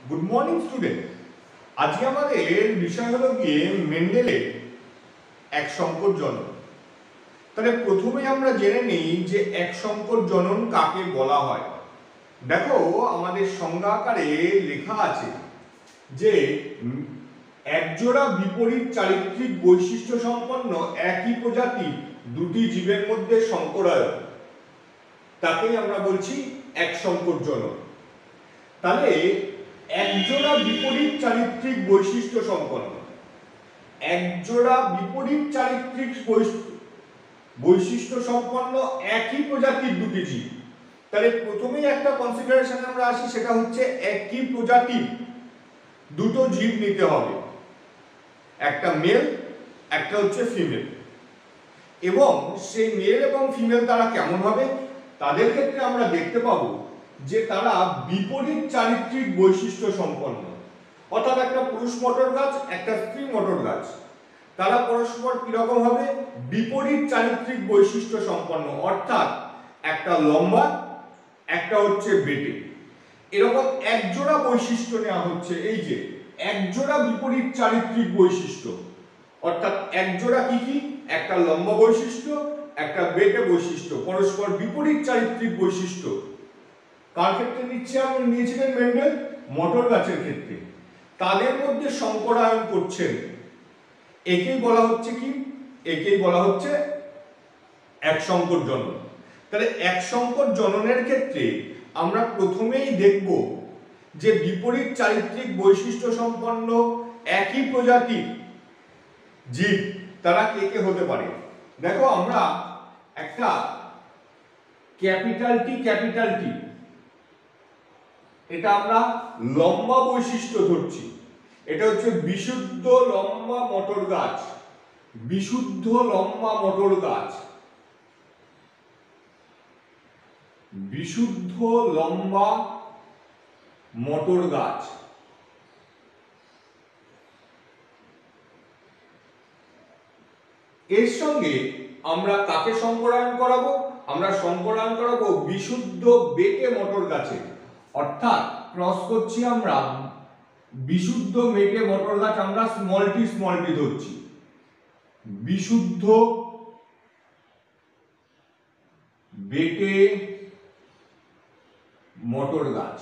Good morning student. আজকে আমাদের বিষয় হলো গিয়ে মেন্ডেলের এক সংকর জনন। তাহলে প্রথমে আমরা জেনে নিই যে এক সংকর জনন কাকে বলা হয়। দেখো আমাদের সংজ্ঞা আকারে লেখা আছে যে একজোড়া বিপরীত চারিত্রিক বৈশিষ্ট্য সম্পন্ন একই প্রজাতির দুটি জীবের মধ্যে সংকরায়ন, তাকেই আমরা বলছি এক সংকর জনন। তাহলে একজোড়া বিপরীত চারিত্রিক বৈশিষ্ট্য সম্পন্ন, একজোড়া বিপরীত চারিত্রিক বৈশিষ্ট্য সম্পন্ন একই প্রজাতির দুটি জীব। তাহলে প্রথমেই একটা কনসিডারেশন আমরা আসি, সেটা হচ্ছে একই প্রজাতির দুটো জীব নিতে হবে, একটা মেল একটা হচ্ছে ফিমেল। এবং সেই মেল এবং ফিমেল তারা কেমন হবে, তাদের ক্ষেত্রে আমরা দেখতে পাবো যে তারা বিপরীত চারিত্রিক বৈশিষ্ট্য সম্পন্ন। অর্থাৎ একটা পুরুষ মটর গাছ একটা স্ত্রী মটর গাছ, তারা পরস্পর কিরকম হবে, বিপরীত চারিত্রিক বৈশিষ্ট্য সম্পন্ন। অর্থাৎ একটা লম্বা একটা হচ্ছে বেটে, এরকম একজোড়া বৈশিষ্ট্য নেওয়া হচ্ছে। এই যে একজোড়া বিপরীত চারিত্রিক বৈশিষ্ট্য, অর্থাৎ একজোড়া কি কি, একটা লম্বা বৈশিষ্ট্য একটা বেটে বৈশিষ্ট্য, পরস্পর বিপরীত চারিত্রিক বৈশিষ্ট্য। কার ক্ষেত্রে নিয়েছিলেন মেন্ডেল? মটর গাছের ক্ষেত্রে। তাদের মধ্যে সংকরায়ন করছেন, একেই বলা হচ্ছে কি, একেই বলা হচ্ছে এক সংকর জনন। তাহলে এক সংকর জননের ক্ষেত্রে আমরা প্রথমেই দেখব যে বিপরীত চারিত্রিক বৈশিষ্ট্য সম্পন্ন একই প্রজাতির জীব তারা কে কে হতে পারে। দেখো আমরা একটা ক্যাপিটাল টি এটা আমরা লম্বা বৈশিষ্ট্য ধরছি। এটা হচ্ছে বিশুদ্ধ লম্বা মটর গাছ, বিশুদ্ধ লম্বা মটর গাছ, বিশুদ্ধ লম্বা মটর গাছ। এর সঙ্গে আমরা কাকে সংকরায়ন করাবো? আমরা সংকরায়ন করাবো বিশুদ্ধ বেটে মটর গাছে। অর্থাৎ ক্রস করছি আমরা বিশুদ্ধ বেটে মটর গাছ, আমরা স্মল টি ধরছি, বিশুদ্ধ বেটে মটর গাছ।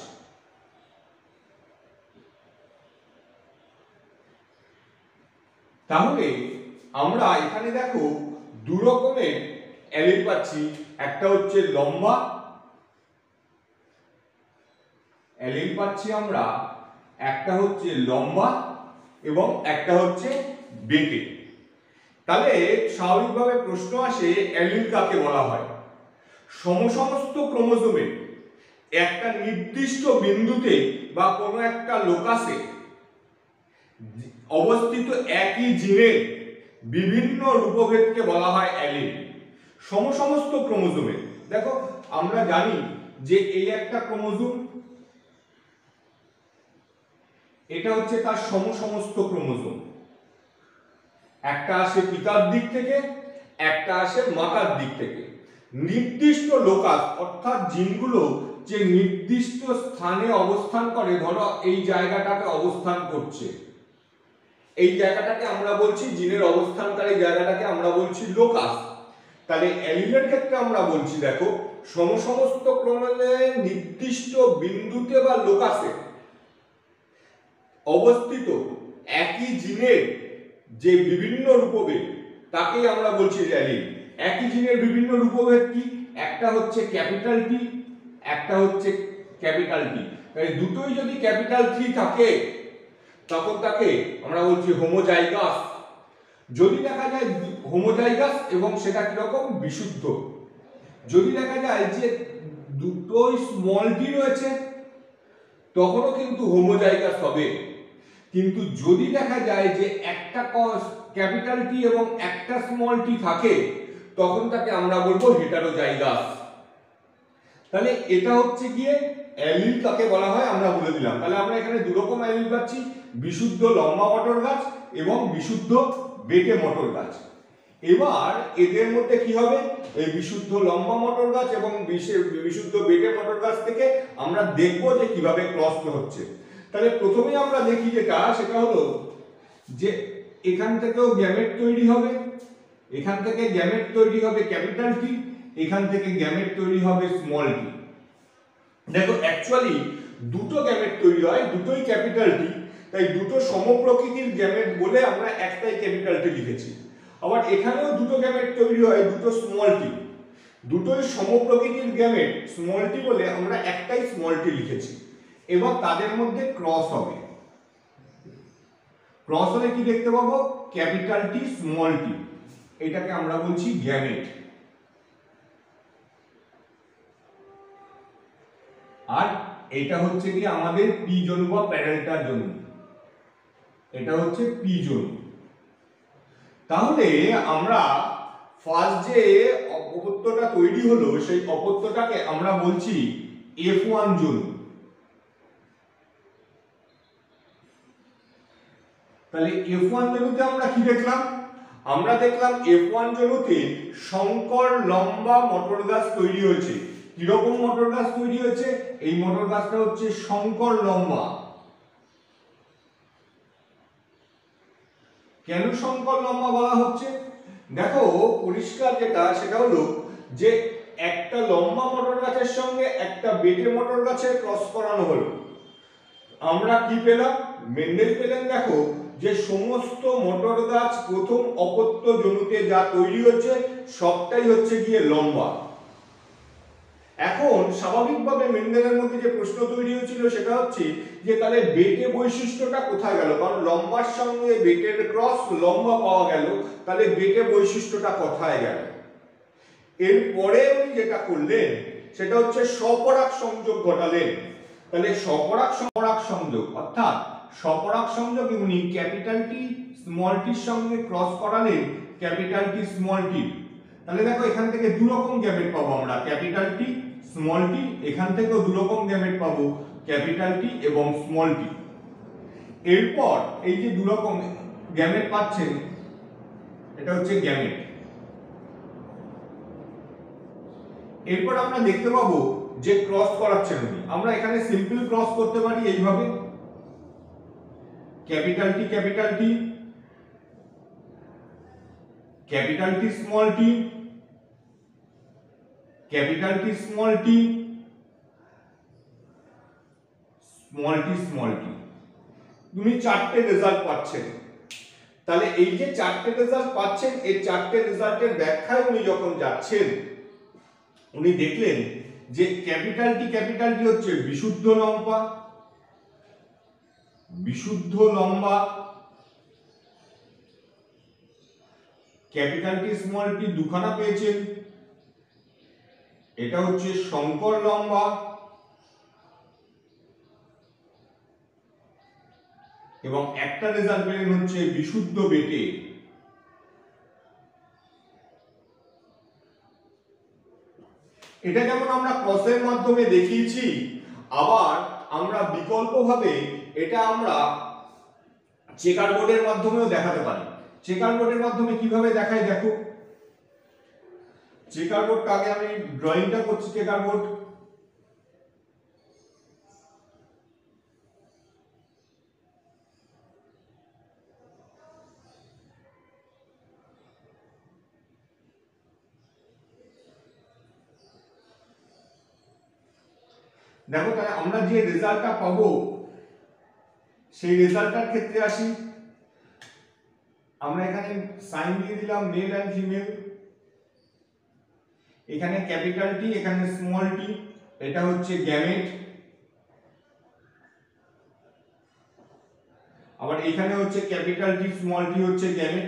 তাহলে আমরা এখানে দেখো দু রকমের অ্যালিল পাচ্ছি, একটা হচ্ছে লম্বা অ্যালিল পাচ্ছি আমরা, একটা হচ্ছে লম্বা এবং একটা হচ্ছে বেটে। তাহলে স্বাভাবিকভাবে প্রশ্ন আসে অ্যালিল কাকে বলা হয়? সমস্ত ক্রোমোজোমে একটা নির্দিষ্ট বিন্দুতে বা কোনো একটা লোকাসে অবস্থিত একই জিনের বিভিন্ন রূপভেদকে বলা হয় অ্যালিল। সমস্ত ক্রোমোজোমে, দেখো আমরা জানি যে এই একটা ক্রোমোজোম, এটা হচ্ছে তার সমস্ত ক্রোমোজোম। একটা আসে পিতার দিক থেকে, একটা আসে মাতার দিক থেকে। নির্দিষ্ট লোকাস অর্থাৎ জিনগুলো যে নির্দিষ্ট স্থানে অবস্থান করে, ধরো এই জায়গাটাতে অবস্থান করছে, এই জায়গাটাকে আমরা বলছি জিনের অবস্থানকারী জায়গাটাকে আমরা বলছি লোকাস। তাহলে অ্যালিলের ক্ষেত্রে আমরা বলছি দেখো সমস্ত ক্রমে নির্দিষ্ট বিন্দুতে বা লোকাসে অবস্থিত একই জিনের যে বিভিন্ন রূপভেদ তাকেই আমরা বলছি অ্যালিল। একই জিনের বিভিন্ন রূপভেদ কি, একটা হচ্ছে ক্যাপিটাল টি, একটা হচ্ছে ক্যাপিটাল টি। তাই দুটোই যদি ক্যাপিটাল টি থাকে তখন তাকে আমরা বলছি হোমোজাইগাস। যদি দেখা যায় হোমোজাইগাস এবং সেটা কিরকম, বিশুদ্ধ। যদি দেখা যায় যে দুটোই স্মল টি রয়েছে তখনও কিন্তু হোমোজাইগাস হবে। কিন্তু যদি দেখা যায় যে একটা ক্যাপিটাল টি এবং একটা স্মল টি থাকে তখন তাকে আমরা বলবো হেটারোজাইগাস। তাহলে এটা হচ্ছে গিয়ে অ্যালিল কাকে বলা হয় আমরা বলে দিলাম। তাহলে আমরা এখানে দু রকম অ্যালিল পাচ্ছি, বিশুদ্ধ লম্বা মটর গাছ এবং বিশুদ্ধ বেটে মটর গাছ। এবার এদের মধ্যে কি হবে, এই বিশুদ্ধ লম্বা মটর গাছ এবং বিশুদ্ধ বেটে মটর গাছ থেকে আমরা দেখব যে কিভাবে ক্রস হচ্ছে। তাহলে প্রথমেই আমরা দেখি যেটা সেটা হলো যে এখান থেকেও গ্যামেট তৈরি হবে, এখান থেকে গ্যামেট তৈরি হবে ক্যাপিটাল টি, এখান থেকে গ্যামেট তৈরি হবে স্মল টি। দেখো অ্যাকচুয়ালি দুটো গ্যামেট তৈরি হয়, দুটোই ক্যাপিটাল টি, তাই দুটো সমপ্রকৃতির গ্যামেট বলে আমরা একটাই ক্যাপিটাল টি লিখেছি। আবার এখানেও দুটো গ্যামেট তৈরি হয়, দুটো স্মল টি, দুটোই সমপ্রকৃতির গ্যামেট স্মল টি বলে আমরা একটাই স্মল টি লিখেছি। এবং তাদের মধ্যে ক্রস হবে, ক্রস হলে কি দেখতে পাবো? ক্যাপিটাল টি স্মল টি, এটাকে আমরা বলছি গ্যামেট। আর এটা হচ্ছে কি আমাদের পি জনু বা প্যারেন্টাল জনু, এটা হচ্ছে পি জনু। তাহলে আমরা ফার্স্ট যে অপত্যটা তৈরি হলো সেই অপত্যটাকে আমরা বলছি F1 জনু। তাহলে F1 জনুতে আমরা কি দেখলাম? আমরা দেখলাম F1 জনুতে সংকর লম্বা মটর গাছ তৈরি হয়েছে। কিরকম মটর গাছ তৈরি হয়েছে? এই মটর গাছটা হচ্ছে সংকর লম্বা। কেন সংকর লম্বা বলা হচ্ছে? দেখো পরিষ্কার যেটা সেটা হলো যে একটা লম্বা মটর গাছের সঙ্গে একটা বেটে মটর গাছের ক্রস করানো হলো। আমরা কি পেলাম? মেন্ডেল পেলেন দেখো যে সমস্ত মটর গাছ প্রথম অপত্য জনুতে যা তৈরি হচ্ছে সবটাই হচ্ছে গিয়ে লম্বা। এখন স্বাভাবিকভাবে মেন্ডেলের মধ্যে যে প্রশ্ন তৈরি হয়েছিল সেটা হচ্ছে যে তাহলে বেটে বৈশিষ্ট্যটা কোথায় গেল? কারণ লম্বার সঙ্গে বেটের ক্রস লম্বা পাওয়া গেল, তাহলে বেটে বৈশিষ্ট্যটা কোথায় গেল? এরপরে উনি যেটা করলেন সেটা হচ্ছে স্বপরাগ সংযোগ ঘটালেন। তাহলে স্বপরাগ সংযোগ অর্থাৎ স্বপরাগ সংযোগ উনি ক্যাপিটাল টি স্মল টির সঙ্গে ক্রস করালেন ক্যাপিটাল টি স্মল টি। তাহলে দেখো এখান থেকে দু রকম গ্যামেট পাবো আমরা, ক্যাপিটাল টি স্মল টি। এখান থেকেও দু রকম গ্যামেট পাবো, ক্যাপিটাল টি এবং স্মল টি। এরপর এই যে দু রকম গ্যামেট পাচ্ছেন এটা হচ্ছে গ্যামেট। এরপর আমরা দেখতে পাবো যে ক্রস করাচ্ছেন উনি। আমরা এখানে সিম্পল ক্রস করতে পারি এইভাবে, capital T capital T, capital T small T, capital T small T, small T small T. উনি চারটে রেজাল্ট পাচ্ছেন। তাহলে এই যে চারটে রেজাল্ট পাচ্ছেন এই চারটে রেজাল্টের ব্যাখ্যায় উনি যখন যাচ্ছেন উনি দেখলেন যে ক্যাপিটাল টি হচ্ছে বিশুদ্ধ লম্বা, বিশুদ্ধ লম্বা, ক্যাপিটাল টি স্মল টি দুখানা পেয়েছেন, এটা হচ্ছে সংকর লম্বা, এবং একটা রেজাল্ট পেলেন হচ্ছে বিশুদ্ধ বেটে। এটা যেমন আমরা ক্রসের মাধ্যমে দেখিয়েছি, আবার আমরা বিকল্পভাবে এটা আমরা চেকার বোর্ডের মাধ্যমেও দেখাতে পারি। চেকার বোর্ডের মাধ্যমে কিভাবে দেখাই দেখো, চেকার বোর্ডটা আগে আমি ড্রয়িংটা করছি। চেকার বোর্ড দেখো, তাহলে আমরা যে রেজাল্টটা পাবো সেই রেজাল্টটার ক্ষেত্রে আসি। আমরা এখানে সাইন দিয়ে দিলাম মেল এন্ড ফিমেল, এখানে ক্যাপিটাল টি এখানে স্মল টি, এটা হচ্ছে গ্যামেট। আবার এখানে হচ্ছে ক্যাপিটাল টি স্মল টি হচ্ছে গ্যামেট।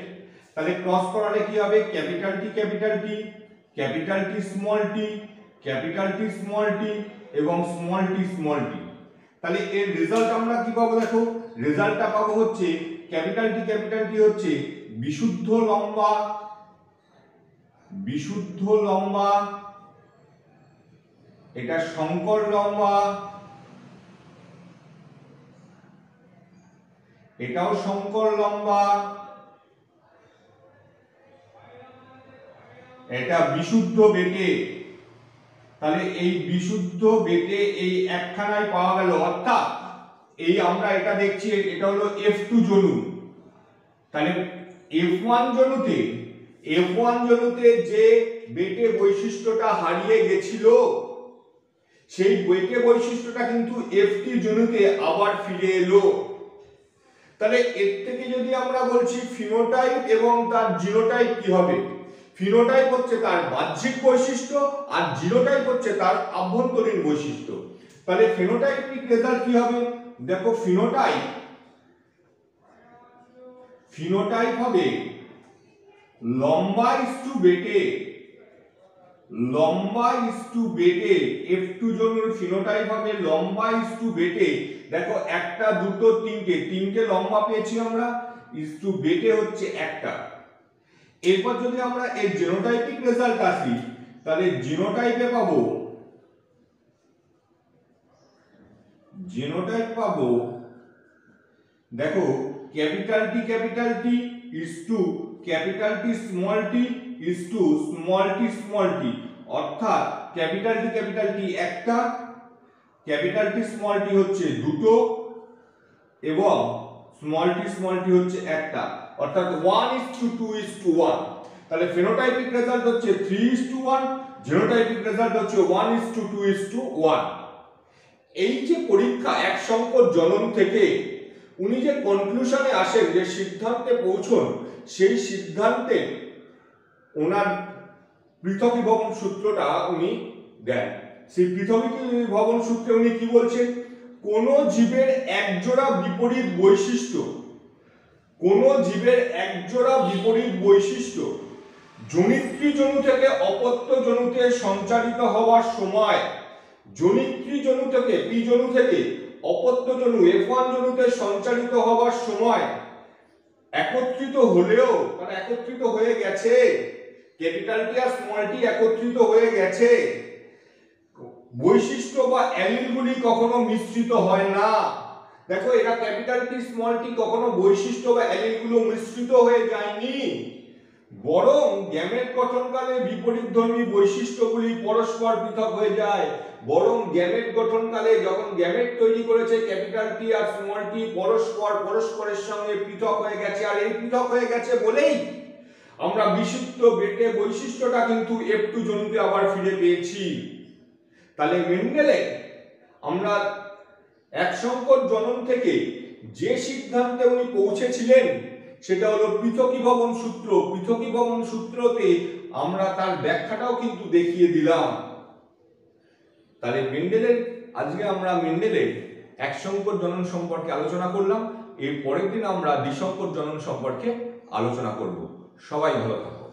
তাহলে ক্রস করালে কি হবে? Capital T capital T, capital T small T, capital T small T এবং স্মল টি স্মল টি। তাহলে এর রেজাল্ট আমরা কি পাবো? দেখো রেজাল্টটা পাবো হচ্ছে ক্যাপিটাল টি হচ্ছে বিশুদ্ধ লম্বা, বিশুদ্ধ লম্বা, এটা সংকর লম্বা, এটাও সংকর লম্বা, এটা বিশুদ্ধ বেটে। তাহলে এই বিশুদ্ধ বেটে এই একখানায় পাওয়া গেল, অর্থাৎ এই আমরা এটা দেখছি, এটা হলো F2 জনু। তাহলে F1 জনুতে যে বেটে বৈশিষ্ট্যটা হারিয়ে গেছিল সেই বেটে বৈশিষ্ট্যটা কিন্তু F3 জনুতে আবার ফিরে এলো। তাহলে এর থেকে যদি আমরা বলছি ফিনোটাইপ এবং তার জিনোটাইপ কি হবে, ফিনোটাইপ হচ্ছে তার বাহ্যিক বৈশিষ্ট্য আর জিনোটাইপ হচ্ছে তার আভ্যন্তরীণ বৈশিষ্ট্য। তাহলে ফিনোটাইপিক রেজাল্ট কি হবে, দেখো ফিনোটাইপ হবে লম্বা ইস্টু বেটে, F2 জনুর ফিনোটাইপ হবে লম্বা ইস্টু বেটে। দেখো একটা দুটো তিনটে লম্বা পেয়েছি আমরা, ইস্টু বেটে হচ্ছে একটা। এরপর যদি আমরা এই জিনোটাইপিক রেজাল্ট আসি, তাহলে জিনোটাইপ পাবো দেখো capital T is to capital T small T is to small T, অর্থাৎ ক্যাপিটাল টি একটা, ক্যাপিটাল টি স্মল টি হচ্ছে দুটো এবং স্মল টি হচ্ছে একটা, অর্থাৎ 1:2:1। তাহলে ফিনোটাইপিক রেজাল্ট হচ্ছে 3:1, জিনোটাইপিক রেজাল্ট হচ্ছে 1:2:1। এই যে পরীক্ষা এক সংকর জনন থেকে উনি যে কনক্লুশনে আসেন, যে সিদ্ধান্তে পৌঁছন, সেই সিদ্ধান্তে ওনার পৃথকীভবন সূত্রটা উনি দেন। সেই পৃথকীভবন সূত্রে উনি কি বলছেন, কোন জীবের একজোড়া বিপরীত বৈশিষ্ট্য জনিত্রী জনু থেকে অপত্য জনুতে সঞ্চারিত হওয়ার সময়, জনিত্রী জনু থেকে পি জনু থেকে অপত্য জনু F1 জনুতে সঞ্চারিত হওয়ার সময় একত্রিত হলেও, মানে একত্রিত হয়ে গেছে, ক্যাপিটাল টি আর স্মল টি একত্রিত হয়ে গেছে, বৈশিষ্ট্য বা অ্যালিলগুলি কখনো মিশ্রিত হয় না। দেখো এটা ক্যাপিটাল টি স্মল টি কখনো বৈশিষ্ট্য বা অ্যালিলগুলো মিশ্রিত হয়ে যায়নি, বরং গ্যামেট গঠনকালে বিপরীতধর্মী বৈশিষ্ট্যগুলি পরস্পর পৃথক হয়ে যায়। বরং গ্যামেট গঠনকালে যখন গ্যামেট তৈরি করেছে ক্যাপিটাল টি আর স্মল টি পরস্পরের সঙ্গে পৃথক হয়ে গেছে, আর এই পৃথক হয়ে গেছে বলেই আমরা বিশুদ্ধ বেটে বৈশিষ্ট্যটা কিন্তু F2 জনুতে আবার ফিরে পেয়েছি। তাহলে মেন্ডেলে আমরা এক সংকর জনন থেকে যে সিদ্ধান্তে উনি পৌঁছেছিলেন সেটা হলো পৃথকীভবন সূত্র। পৃথকীভবন সূত্রতে আমরা তার ব্যাখ্যাটাও কিন্তু দেখিয়ে দিলাম। তাহলে আজকে আমরা মেন্ডেলের এক সংকর জনন সম্পর্কে আলোচনা করলাম। এর পরের দিন আমরা দ্বিসংকর জনন সম্পর্কে আলোচনা করব। সবাই ভালো থাকো।